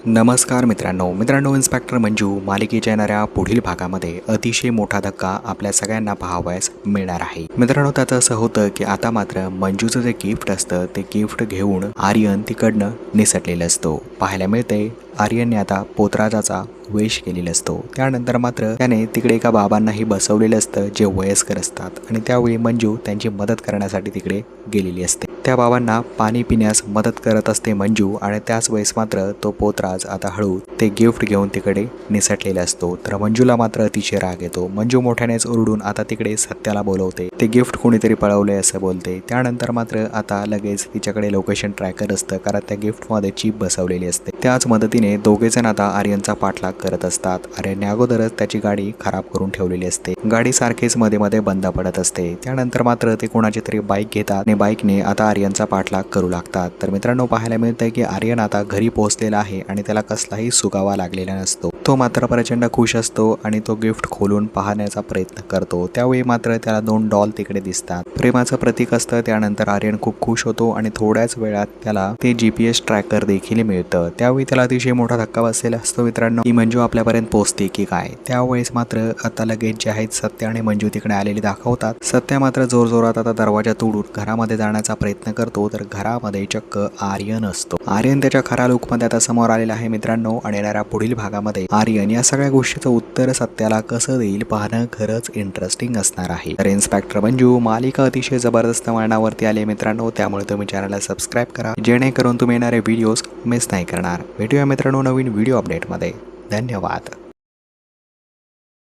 नमस्कार मित्रांनो इन्स्पेक्टर मंजू मालिकेच्या येणाऱ्या पुढील भागामध्ये अतिशय मोठा धक्का आपल्या सगळ्यांना पाहावयास मिळणार आहे। मित्रांनो, त्याचं असं होतं की आता मात्र मंजूचं जे गिफ्ट असतं ते गिफ्ट घेऊन आर्यन तिकडनं निसटलेलं असतो। पाहायला मिळते आर्यनने आता पोतराजाचा वेश केलेला असतो। त्यानंतर मात्र त्याने तिकडे एका बाबांनाही बसवलेलं असतं जे वयस्कर असतात आणि त्यावेळी मंजू त्यांची मदत करण्यासाठी तिकडे गेलेली असते। त्या बाबांना पाणी पिण्यास मदत करत असते मंजू आणि त्याच वेळेस मात्र तो पोतराज आता हळू ते गिफ्ट घेऊन तिकडे निसटलेला असतो। तर मंजूला मात्र अतिशय राग येतो। मंजू मोठ्यानेच ओरडून आता तिकडे सत्याला बोलवते, ते गिफ्ट कोणीतरी पळवले असं बोलते। त्यानंतर मात्र आता लगेच तिच्याकडे लोकेशन ट्रॅकर असतं, कारण त्या गिफ्टमध्ये चिप बसवलेली असते। त्याच मदतीने दोघे जण आता आर्यनचा पाठलाग करत असतात। आर्यनने अगोदरच त्याची गाडी खराब करून ठेवलेली असते, गाडी सारखीच मध्ये मध्ये बंद पडत असते। त्यानंतर मात्र ते कोणाची तरी बाईक घेतात आणि बाईकने आता आर्यनचा पाठलाग करू लागतात। तर मित्रांनो, पाहायला मिळतंय की आर्यन आता घरी पोहोचलेला आहे आणि त्याला कसलाही सुगावा लागलेला नसतो। तो मात्र प्रचंड खुश असतो आणि तो गिफ्ट खोलून पाहण्याचा प्रयत्न करतो। त्यावेळी मात्र त्याला 2 डॉल तिकडे दिसतात, प्रेमाचं प्रतीक असतं। त्यानंतर आर्यन खूप खुश होतो आणि थोड्याच वेळात त्याला ते GPS ट्रॅकर देखील मिळतं। त्यावेळी त्याला अतिशय मोठा धक्का बसलेला असतो मित्रांनो, की मंजू आपल्यापर्यंत पोहोचते की काय। त्यावेळेस मात्र आता लगेच जे आहेत सत्य आणि मंजू तिकडे आलेली दाखवतात। सत्य मात्र जोरजोरात आता दरवाजा तोडून घरामध्ये जाण्याचा प्रयत्न करतो, तर घरामध्ये चक्क आर्यन असतो। आर्यन त्याच्या खऱ्या लुकमध्ये आता समोर आलेला आहे मित्रांनो, आणि येणाऱ्या पुढील भागामध्ये आर्यन या सगळ्या गोष्टीचं उत्तर सत्याला कसं देईल पाहणं खरंच इंटरेस्टिंग असणार आहे। तर इन्स्पेक्टर मंजू मालिका अतिशय जबरदस्त वळणावरती आली मित्रांनो, त्यामुळे तुम्ही चॅनलला सबस्क्राईब करा, जेणेकरून तुम्ही येणारे व्हिडिओज मिस नाही करणार। भेटूया मित्रांनो नवीन व्हिडिओ अपडेटमध्ये। धन्यवाद।